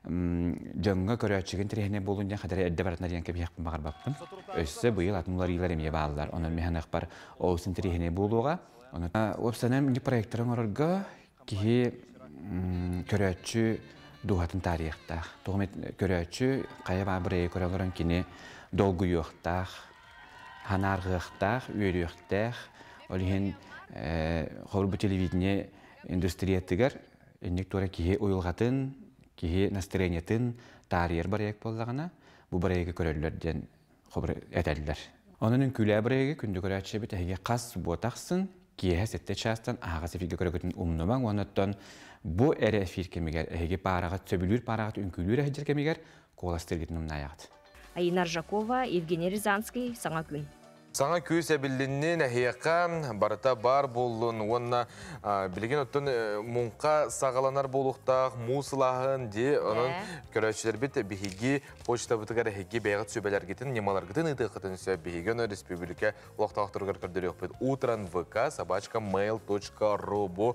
жаңга көрәчеген тирәһенә булундан хәдәр әддә баратнар янка бияк багар баптым. Өссе быел атмулар еллар эме баалар. Онан механак бар осын тирәһенә булуга. Онан опсанам ди проектларын орга ки көрәчү дуһатын тарихта. Томет көрәчү кая бабры көрәләрен кине долгу юктах, ханаргыктах, үрүктах, олиһен хорбу телевидение индустрия тигәр, инник тора ки уйлгатын ки настроениятын тарихер барык боллагана, бу барыгы көрәләрдән хобыр әтәлләр. Аның күлә барыгы күндә көрәче бит әгә кас ботаксын, ки хәсәттә частан агасы фиге көрәгәтен умныман, оннан бу эре эфир кемигәр, әгә парагат сөбүлүр парагат үнкүлүр әҗер кемигәр, коластыргытын умнаягат. Айнар Жакова, Евгений Рязанский, Саңа күн. Саңа күйіс әбіліннен әхияқа барыта бар болуын, онына білген өттін мұңқа сағаланар болуқтақ, мұсылағын де, оның көрәтшілер біт бігігі почта бұтығар әхеге бәйғат сөбәлер кетін, немалар кетін ұйты қытын сөй бігігі оны республика уақтақтырғыр көрдері өкпет. Утран ВК, собачка, mail.ru бұ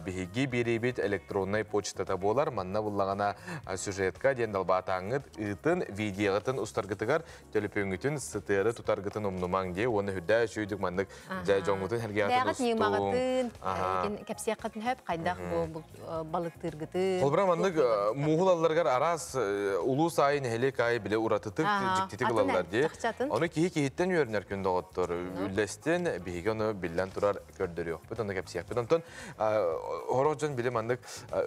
бігігі беребет электронной почтата болар. Манна бұллағана сюжетка ден далбатаңыт, ұйтын, видеоғытын ұстарғытығар, телепөңгітін, сытыры тұтарғытын ұмныман де, оны хүдді шүйдік мандық жай жоңғытын әрге атын ұстың. Дәғат кәпсия қатын хөп, қайдақ балықтырғытын. Қолбыра мандық мұғылаларғар арас ұлу сайын әлек ай біле ұратытық жіктетік ұлалар де. Оны кейі-кейіттен өрінер күнді оғыттыр. Үллестен бейге оны білден тұрар көрдірі өкпіт, оны кәпсия өкпіт. Онтан, ғороқ жон біле мандық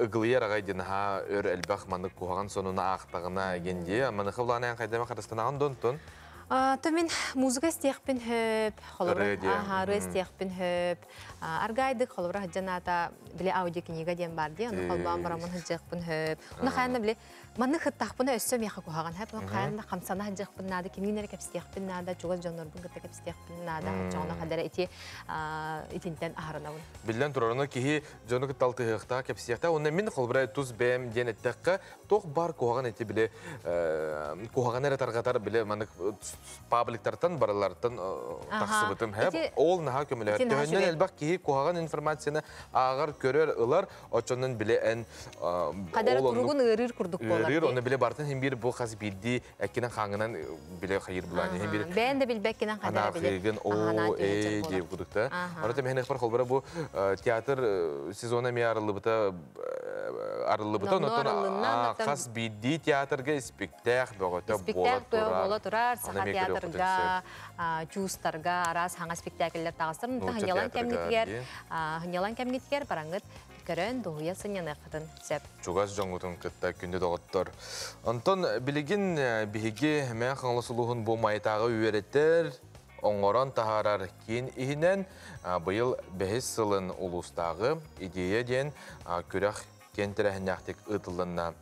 ұғылияр ағайден ха өр әлбәқ мандық қуған сонына ақтағына генде. Манықы ұланы ән қайдама қарастанаған донтон. Төмен музыка стехпен хөп, ры стехпен хөп. Аргайды холбра хаджаната биле аудиокнига ден бар ди, оны холбан барамын хаджакпен хөп. Оны хаяна биле манны хыттахпын өссө меха кухаган хөп. Оны хаяна камсана хаджакпен нада, киминер кепстехпен нада, чугаз жонорбун гыта кепстехпен нада. Жона хадара ити итинтен ахаранабын. Билен турарына кихи жону кытталты хыхта кепстехта, оны мен холбра туз бэм ден еттекка тоқ бар кухаган ити биле кухаган эре таргатар биле маннык пабликтартан баралартан тақсыбытым хэп. Ол наха көмілер. Төхіннен әлбақ кейі кухаган информацияны ағар көрер ұлар, очонын біле ән... Қадар құруғын ұрыр күрдік болар. Ұрыр, оны біле бартын хем бір бұл қаз білді әккенен қаңынан біле қайыр бұлан. Бән де білбәккенен қадара біле. Анақығын о-эй деп күдікті. Араты мәхін әқпар қолбара бұл театр сезона ме арылыбыта, қаз білді театрға спектак бола тұрар. Театрга, чустарга, арас хаңа спектакльлер тағыстырын. Хынялан кәмгеткер бараңғыт көрін доғуя сынен әқытын сәп. Чугас жоңғытын күтті күнді доғыттыр. Антон, білігін бігі мән қаңлысылуғын бұл майтағы үйереттер, оңғыран тағарар кейін ихінен бұйыл бәхес сылын ұлыстағы идея ден көрәқ кентірәхін яқтек ұтылынна.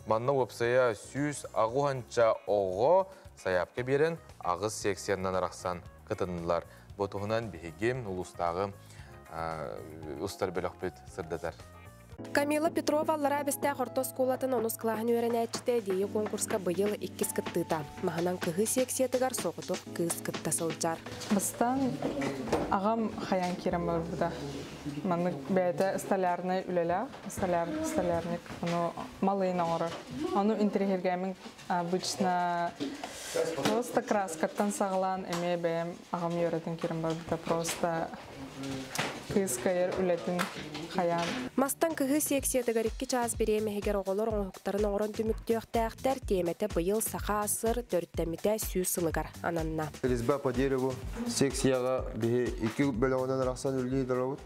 Манна өпсая сүйіз ағуанча оғы саяпқа берін ағыз сексияннан арақсан қытынылар. Бұтығынан бігем ұлыстағы ұстар бөліқпет сырдатар. Камила Петрова аллара бесте қорто сколатын онус қылағын өрен әчті дейі конкурска бұйыл 2 кыттыта. Мағанан кығы сексиятығар соғытық кыз кытта сылджар. Бұстан ағам қаян керім бар бұда. Маннык бәйті столярны үлелі, столярник, оны малыйна оры. Оны интерьергәмін обычно просто краскаттан сағылан әме бәйім ағам өретін керім бар бұда. Просто кыз кайыр үлетін қаян. Мастан кығы сексиятығар 2 час беремегер оғылар оңықтарын оңырын түміктіяқтәқтер теметі бұйыл сақа асыр төрттәметі сүй сылығар ананна. Резьба по дереву сексияға 2 бөлігінен рақсан үлгей дұрауыд.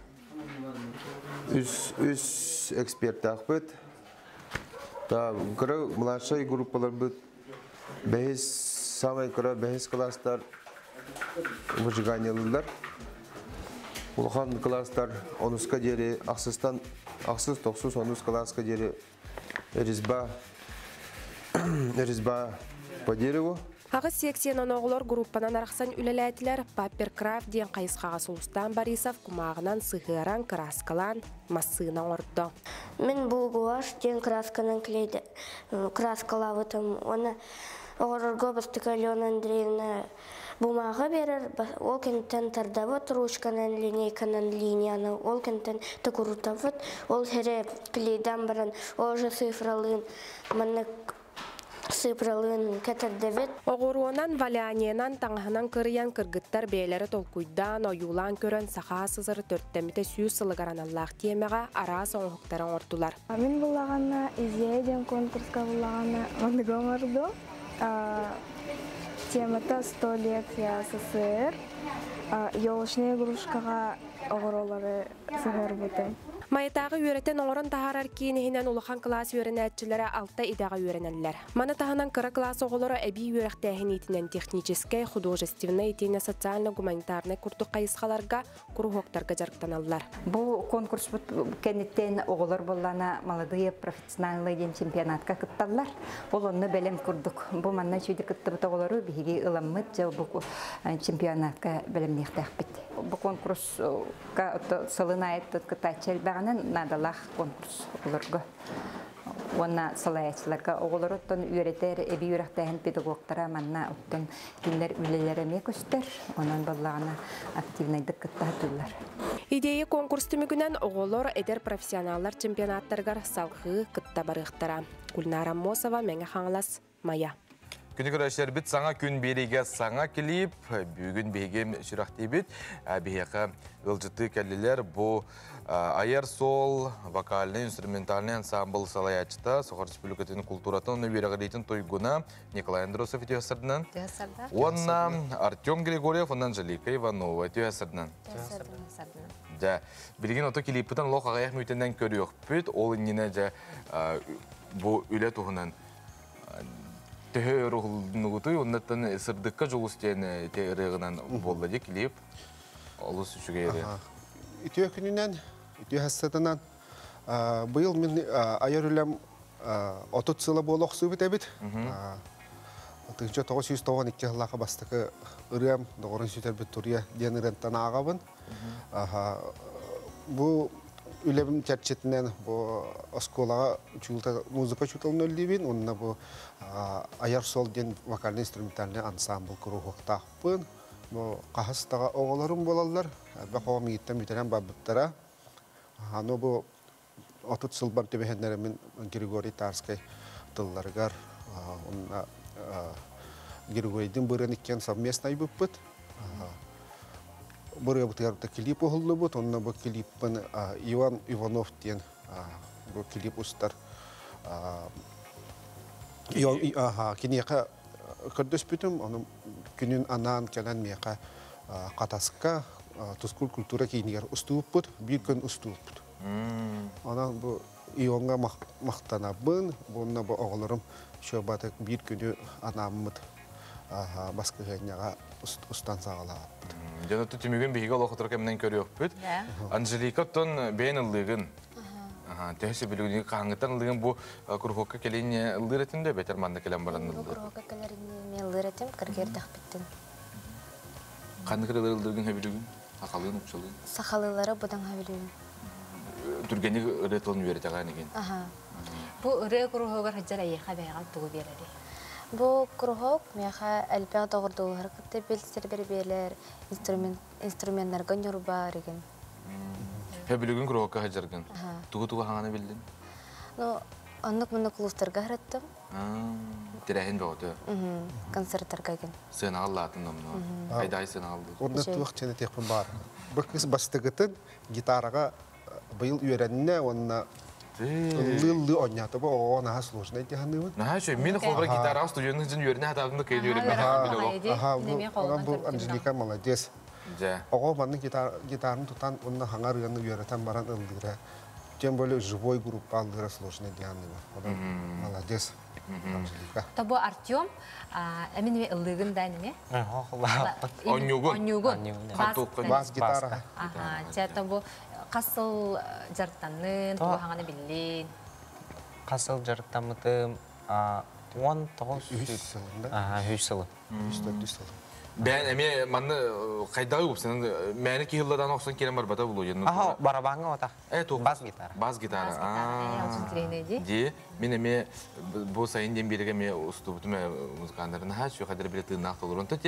Үс эксперт ақпыт. Күрі младшай группалар бұд. Самай күрі бәйіз класстар выжиганиялылар. Улхан класстар 10-қа дері ақсызтан, ақсыз-тоқсыз 10 классқа дері резьба по дереву. Ағы секцияның оғылар группанан арақсан үлеләтілер Папперкрафт ден қайысқаға Сулустан Борисов кумағынан сығыран краскалан массына орды. Мен бұл гуаш ден красканын клейді краскалавытым. Оны оғырырға бастық Алена Андреевна бумаға берер, ол кенттен тардавыт ручканын линейканын линияны, ол кенттен тұқырутавыт, ол хере клейдан баран, ол же цифралын, мәнік сыпралын кәтірдевет. Оғыруынан Валяненан таңғынан кырыян кыргыттар бейлері толкуйдан оюлан көрін сақа сызыры төрттеміте сүйіз сылығаран Аллах темеға ара соңғықтарын ортулар. Мен бұлағана изиеден конкурска бұлағана мандығым орду. Темата 100 лет СССР. Елышны игрушкаға оғыролары сығыр бұтым. Майытағы үйреттен оңырын тағарар кейінігінен улахан класс үйренәтчілері алта идаға үйренәлілер. Маны тағынан кыра класс оғылары әбей үйректәхін етінен техническай, художественный, етіне социально-гуманитарный күртік қайысқаларға, күрғоқтарға жарықтаналылар. Бұл конкурс кәнеттен оғылар боллана молодые профессиональный ден чемпионатқа күтталар. Бұл онны бәлем күрдік. Бұл манна чүйді күтті бұт оғылары бігеге ұламмыд жау бұл чемпионатқа бәлемнеқтәқ бітті. Бұл конкурсқа сылына әйтті күттачел бәғанын надалақ конкурс оларға. Онна салайчыларға оғыларыттың үйретер, әбі үйректәйін педагогтара манна ұттың күнлер үлелеріме көстер, онан болағына активнайдық күттатылар. Идея конкурсты мүгінен оғылар әдер профессионаллар чемпионаттарғар салғы күтта барықтара. Гүлнара Мосова, мәңі қаңылас, Мая. Күні көрәшер біт саңа күн береге саңа келіп, бүгін бейгем шырақтай біт, бейеқі ғылжыты кәлілер бұл Аяр сол вокальный, инструментальный ансамбл салаячта, Сохар Республикатын культуратын университетін тойгуна Николай Андросов етеғасырдынан. Онна Артем Григорьев, онна Анжелика Иванова етеғасырдынан. Да, білген ото келіппітін лоқ ағаяқ мүйтінден көрі өкпіт, ол иннене бұл үлі тұғынан төхі ұрғылдыңғыты, оннаттан сырдыққа жолыстен тәріғынан болды де келіп, олыс үшіге ері. Үтіе күнінен, үтіе хастатынан, бұйыл мен айар үлем 30 сылы болу оқсы бүт әбіт. 1992 жылаға бастықы үрем, доғырын сүйтер бүт тұрия ден үренттен ағабын. Бұл үлемін тәрчетінен осколаға музыка чутылын өлдейбін. Онына бұл аяр сол ден вокальный инструментальный ансамбл құру қоқтақпын. Қағыстаға оғыларым болалар. Бақуға мейіттен бүтерен бабыттара. Аны бұл 30 сыл бар төбехендерімен Григорий Тарскай тылларығар. Григорийдің бұрын еккен совместный бұппыт. Бұры бұтығарыда клип оғылы бұд. Онына бұл клиппін Иван Иванов ден бұл клип ұстар. Кенеқа көрдөс бүтім. Күнін анан кәлән меқа қатасыққа тұскүл культура кейінігер ұстуып бұд, бір күн ұстуып бұд. Анан бұл ионға мақтанабын, бұнна бұл оғылырым шөбаты бір күні анамымыд басқы ғайняға ұстан сағалағап бұд. Жанаты түмеген бейге олақытыр кәмінен көрі өкпіт. Анжелика тұн бейін ұлығын. Тәхсі білігіне қаңғыттан ұлығын бұл күрхоққа келейіне ұлғыр етімде бәтер маңда келен баран ұлғыр? Күрхоққа келеріне мен ұлғыр етім, кіргердіқ біттін. Қанды кірелер ұлдырғын әбілігін? Сақалығын, ұқшалығын? Сақалылары бұдан әбілігін. Түргені ұретілін үйреті ғайын екен? Бұл үрі күрхоғыр ғыджар әйеқа бәйған тұғы берері. Бұл күрхоқ меға әлпәқ доғырдығыр күтті белсер бер-берлер, инструментларға нұрба реген. Әбілігін күрхоққа ғыджарғын? Тұғы-тұғы ғаңаны білдің? Онық-мұны құлыстарға ғыраттым. Тирәһин бәуді? Концерттарға ген. Сынағал латын омны? Айдай сынағалды? Орны туық чәне текпін бар. Бір кіз бастығытын гитараға бұйыл үйреніне онына лылы ойнаты бұл оған аға сложный дегенді бұл. Наға шөй, мен қолғыра гитараға студионның жын үйрене атағында кейді үйренме. Бұл Анжелика молодец. Оға манның гитарын тұтан онына хаңар үйрені үйретен баран ылдыра. Тем более живой группа ылдыра сложный дегенді бұл. Молодец. Табу Артем, әмін ылдығын дайны ме? Онюгын. Бас гитара. Табу қасыл жарттанын, тұғы хаңаны білін? Қасыл жарттамытым 19 сылы. Ben emi manı kaydağı yok senin meni ki yıllardan oksan kerem var bata buluyor. Aha barabanga ota. Evet o bas gitar. Bas gitar. Di min emi bu sayın dem birige mi ustubutu me muzikanların ha şu kadar bile tırnak olur. Onta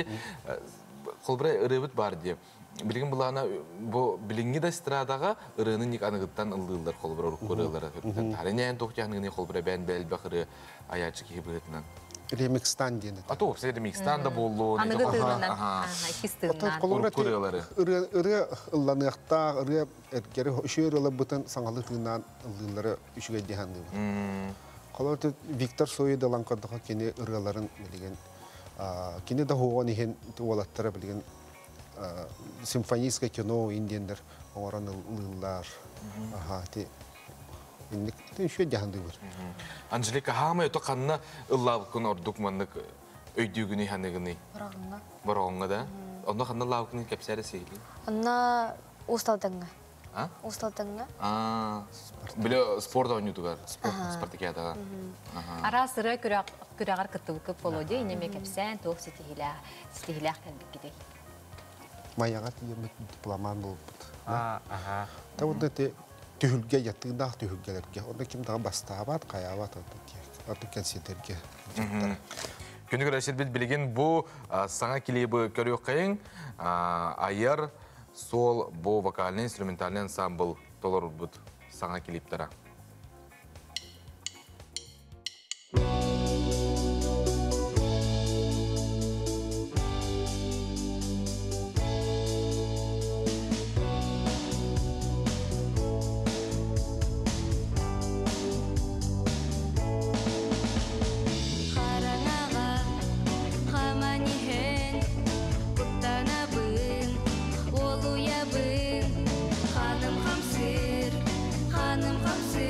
kolbra ırıbıt var diye. Bilgin bulana bu bilingi de stradaga ırının nik anıgıttan ıldılar kolbra urukkorular. Tarinen tokcanını kolbra ben bel bakırı ayaçı ki hibritnan. Remix'tan diye. Ато, все Remix'tan da bollu. Anıgıtından, ikisinden. Kurkuruyorları. Irı ıllanıqta, ırı erkeri şöyle ılabıtın sangalıqından ıldıları üçüge dihandı. Kolortu Viktor Soy da lankardaqa kene ırıların bilgen kene de hoğan ihen tuvalatlara bilgen simfoniska kino indienler oran ıllar. Aha ti İndik şu dihandı var. Angelika hama yoto kanna ıllabıkın orduk manlık öydüğünü hanıgını. Barağınga da. Onda kanna ıllabıkın kapsarı seyli. Onda ustaldığına. Ha? Ustaldığına. Bile sporda oynuyordular. Spartakiyada. Ara sıra küreğer kıtılıkı polodi, ineme kapsan, toğ stihilak kalbik gidey. Mayagat yemek diploman bulup. Tavunda te tühülge yattığında tühülgelerge. Onda kim daha bastabat, kayabat artık kensiyeterge. Günü görüşür biz bilgin bu sana klibi görüyor kayın. Ayar sol bu vokalini instrumentalini ensemble dolar bu sana kliptara. Hanım hamsir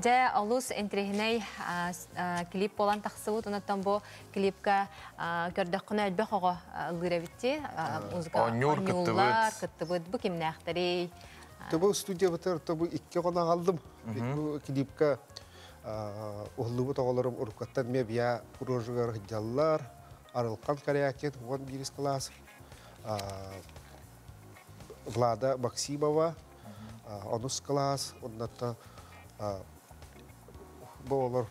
Жа олус энтрихиней клип болан тақсыбыт, онаттан бу клипка көрдөккүнө әлбек ого ылгырабитти. Музыка онюллар кыттыбыт, бу кимнәхтәрей. Тобу студия бітір, тобу икке қона қалдым. Бу клипка ұллыбы тоғаларым ұрыққаттан ме бия құрожығар жаллар, арылқан карякен, 11 класс. Влада Максимова, 10 класс, оннатта болар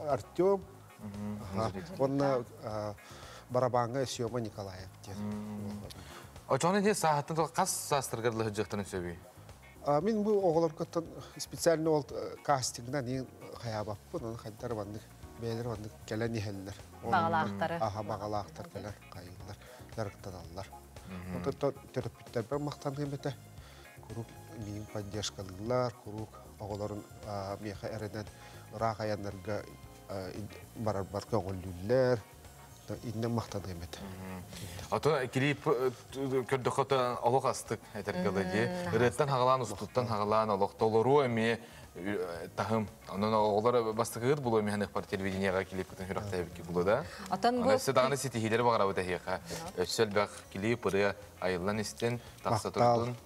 Артем, онна барабанға Сёма Николаев. Очоны де сағаттын қас састырғырлығы жақтырын сөбей? Мен бұл оғыларқаттан специальный ол кастингна нең қаябаппын, оны қайдар бандық, бәйлер бандық кәлән ехелілер. Бағалақтары. Бағалақтар кәлән қайылар, жарықтадалар. Онтан терапевттер бәр мақтан қиметі, күрік мен поддержкалылар, күрік оғыларын меха әрінен ұрақ аянларға барар-барқа оғылылер, иннен мақтан қиметі. Ата клип көрдөхөтө олох астык этергелеги. Реттен хагалан устуттан хагалан олох толору эми тахым. Анан олар бастыгыр було механик пар телевидениега клип көтөн хүрөктөбүк було да. Атан бу седаны ситихилер багара бутахыга. Өчсөл бак клип ыры айылдан истен таксатырдын.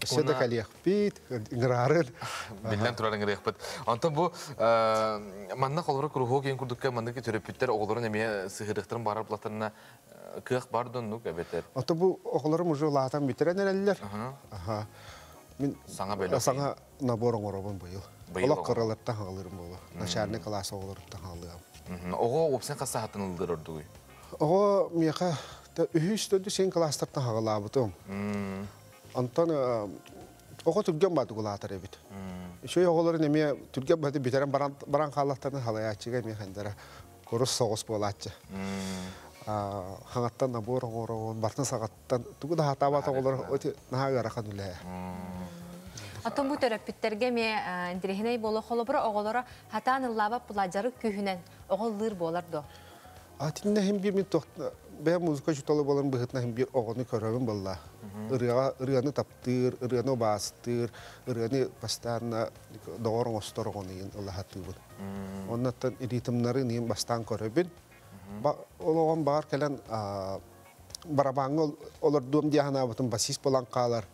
Седа калиях бит, играрын. Билен турарын гырык бит. Антон бу манна колору кругу кен курдукка мандык терапевттер оголорун эме сыгырыктырын барар платарына кык бардын ну кебетер. Антон бу оголорум уже латан битеренелер. Мен саңа наборың оробун быйыл. Олак кырылыпта халырым болу. Начальник класс оголорупта халыгам. Ого опсен каса хатын ылдырдыгы. Ого меха үһүстөдү сен класстардан хагалабытым. Антон ого түрген бады гулатар эбит. Шөй оголорун эме түрген бады битерен баран халлаттарын халаячыга механдара корус соғыс болатчы. Хаңаттан набор оңорон бартын сагаттан тугу да хатабат оголор өтө нагара хануле. Атын бу терапевттерге ме интерехиней боло холобро оголора хатан лаба плажары күһүнен оголлыр боларду. Атинне hem bir min toqta be muzika jutалы болан быгытна hem bir оғоны көрөбүн болла. Ырыаны таптыр, ырыаны бастыр, ырыаны постоянно доорон осторогонын Аллахатыбын. Оннаттан ритмнары нем бастан көрөбүн. Ологон бар келен барабаңы олар дом диахана бутун басист болан калар.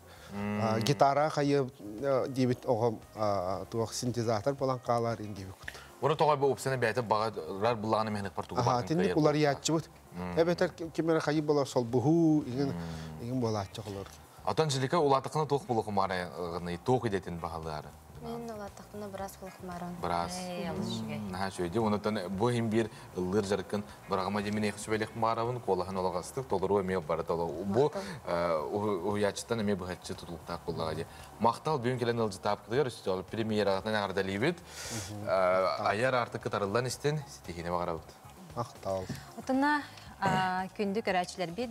Гитара хайы дебит огом туак синтезатор болан калар индибик. Onu toğa bu opsiyonu bəyətə bağlar bulağını mehnek partuğu bakın. Aha, tindik ular yatçı bud. Ebetər kimere xayı bolar sol buhu, ingin bolatçı olur. Atan jilika ulatıqını toq buluğu marayını, toq edetin bağaları. Мен ulatıqını biraz buluqmarım. Biraz. Naha şöyle, ondan bu hem bir ılır jarkın, bırağıma demine xüsbelek marabın, kolağın olağastıq, toluru emeye baratı. Bu o yaçıdan emeye bu hətçi tutuluqtaq bulağı. Maqtal bugün gelen ılcı tapqıdır, üstü olup premierağıdan ağırda liyibid. Ayar artıq qıtarıldan istin, sitihine bağırabıd. Maqtal. Otuna күндү көрәчләр бит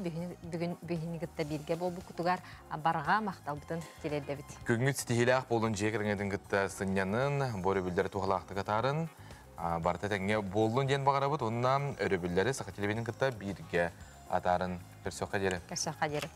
бүгүн бигинигитте бирге бул бу кутугар барга макталбытын теледебит. Күнгүт стихилах болун жекиреңедин гытта сыннянын бөрү билдери тухалакты катарын барта теңге болдун ден багарабыт. Ондан өрү билдери сака телевидениен гытта бирге атарын персөкка жере. Персөкка жере.